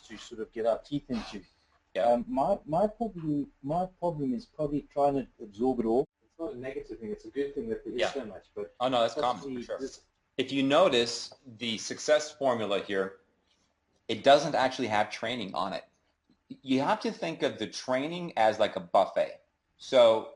to sort of get our teeth into. Yeah. My problem is probably trying to absorb it all. It's not a negative thing. It's a good thing that there is so much. But oh no, that's common for sure. If you notice the success formula here, it doesn't actually have training on it. You have to think of the training as like a buffet. So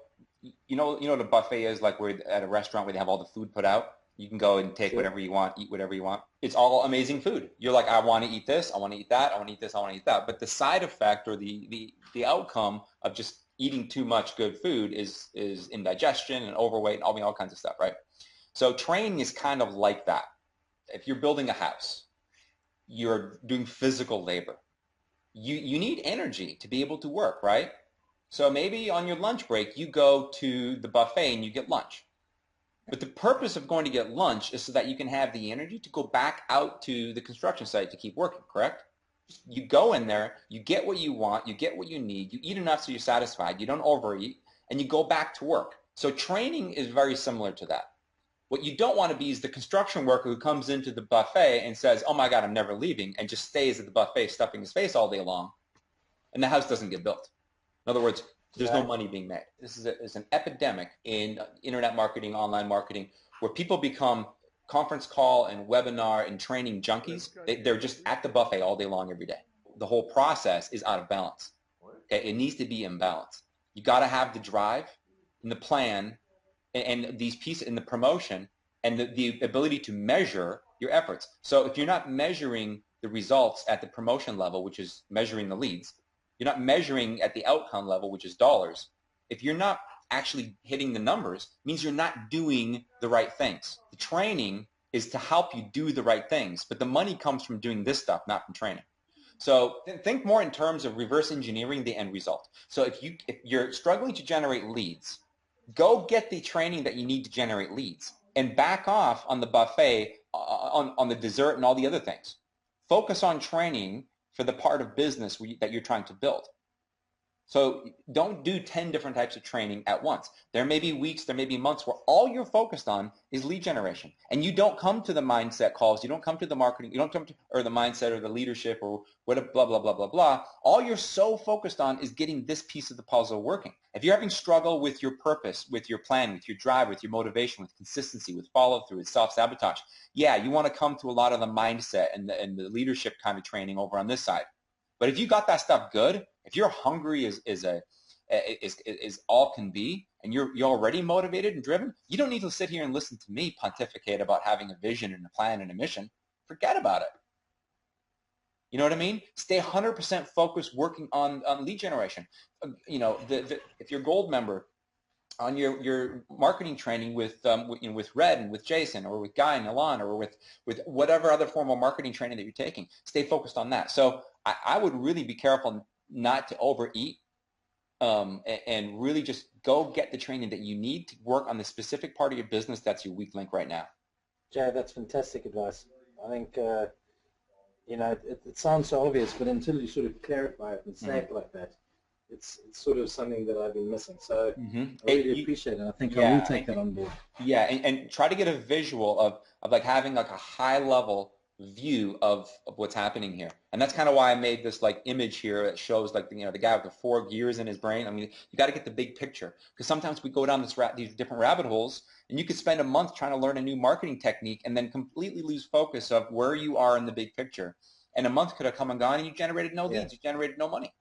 you know what a buffet is, like where at a restaurant where they have all the food put out. You can go and take whatever you want, eat whatever you want. It's all amazing food. You're like, I want to eat this, I want to eat that, I want to eat this, I want to eat that. But the side effect or the outcome of just eating too much good food is indigestion and overweight and all kinds of stuff, right? So training is kind of like that. If you're building a house, you're doing physical labor. You need energy to be able to work, right? So maybe on your lunch break, you go to the buffet and you get lunch. But the purpose of going to get lunch is so that you can have the energy to go back out to the construction site to keep working, correct? You go in there, you get what you want, you get what you need, you eat enough so you're satisfied, you don't overeat, and you go back to work. So training is very similar to that. What you don't want to be is the construction worker who comes into the buffet and says, oh my God, I'm never leaving, and just stays at the buffet stuffing his face all day long, and the house doesn't get built. In other words, there's no money being made. This is an epidemic in internet marketing, online marketing, where people become conference call and webinar and training junkies. They're just at the buffet all day long every day. The whole process is out of balance. Okay? It needs to be in balance. You got to have the drive and the plan and these pieces in the promotion and the ability to measure your efforts. So if you're not measuring the results at the promotion level, which is measuring the leads, you're not measuring at the outcome level, which is dollars. If you're not actually hitting the numbers, it means you're not doing the right things. The training is to help you do the right things, but the money comes from doing this stuff, not from training. So think more in terms of reverse engineering the end result. So if you're struggling to generate leads, go get the training that you need to generate leads and back off on the buffet, on the dessert and all the other things. Focus on training for the part of business that you're trying to build. So don't do 10 different types of training at once. There may be weeks, there may be months where all you're focused on is lead generation. And you don't come to the mindset calls, you don't come to the marketing, you don't come to or the mindset or the leadership or whatever, blah, blah, blah, blah, blah. All you're so focused on is getting this piece of the puzzle working. If you're having struggle with your purpose, with your plan, with your drive, with your motivation, with consistency, with follow-through, with self-sabotage, yeah, you want to come to a lot of the mindset and the leadership kind of training over on this side. But if you got that stuff good, if you're hungry is all can be, and you're already motivated and driven, you don't need to sit here and listen to me pontificate about having a vision and a plan and a mission. Forget about it. You know what I mean? Stay 100% focused working on lead generation. You know, if you're a gold member, on your marketing training with Red and with Jason or with Guy and Alon or with whatever other formal marketing training that you're taking, stay focused on that. So I would really be careful not to overeat and really just go get the training that you need to work on the specific part of your business that's your weak link right now. Jay, that's fantastic advice. I think, it sounds so obvious, but until you sort of clarify it and say it like that, it's sort of something that I've been missing. So I really appreciate it. I think I will take that on board. Yeah, and try to get a visual of like having like a high level view of what's happening here. And that's kind of why I made this like image here that shows like the guy with the 4 gears in his brain. I mean, you got to get the big picture, because sometimes we go down these different rabbit holes, and you could spend a month trying to learn a new marketing technique and then completely lose focus of where you are in the big picture. And a month could have come and gone, and you generated no leads, you generated no money.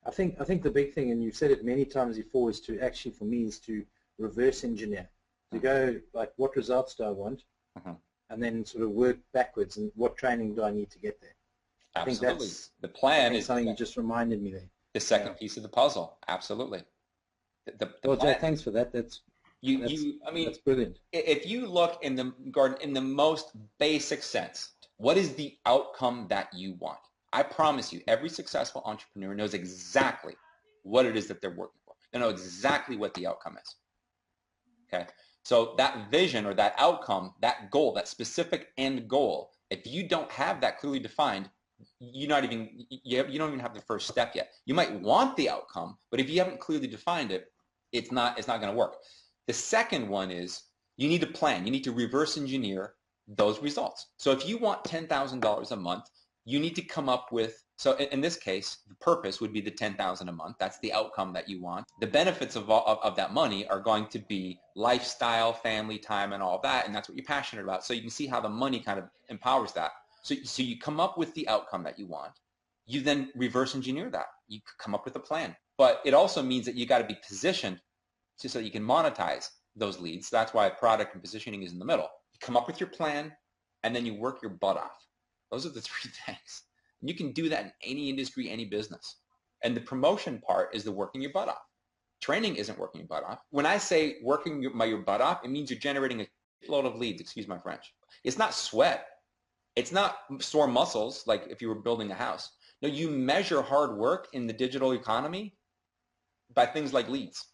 I think the big thing, and you've said it many times before, is to actually, for me, is to reverse engineer. To go like, what results do I want? And then sort of work backwards, and what training do I need to get there? Absolutely. I think that's the plan is something you just reminded me there. The second piece of the puzzle. Absolutely. Well, Jay, thanks for that. That's brilliant. If you look in the garden in the most basic sense, what is the outcome that you want? I promise you, every successful entrepreneur knows exactly what it is that they're working for. They know exactly what the outcome is. Okay. So that vision or that outcome, that goal, that specific end goal, if you don't have that clearly defined, you don't even have the first step yet. You might want the outcome, but if you haven't clearly defined it, it's not going to work. The second one is you need to plan. You need to reverse engineer those results. So if you want $10,000 a month, you need to come up with, so in this case, the purpose would be the $10,000 a month. That's the outcome that you want. The benefits of that money are going to be lifestyle, family time, and all that, and that's what you're passionate about. So you can see how the money kind of empowers that. So you come up with the outcome that you want. You then reverse engineer that. You come up with a plan. But it also means that you got to be positioned so that you can monetize those leads. That's why product and positioning is in the middle. You come up with your plan, and then you work your butt off. Those are the three things. You can do that in any industry, any business. And the promotion part is the working your butt off. Training isn't working your butt off. When I say working your butt off, it means you're generating a load of leads, excuse my French. It's not sweat. It's not sore muscles like if you were building a house. No, you measure hard work in the digital economy by things like leads.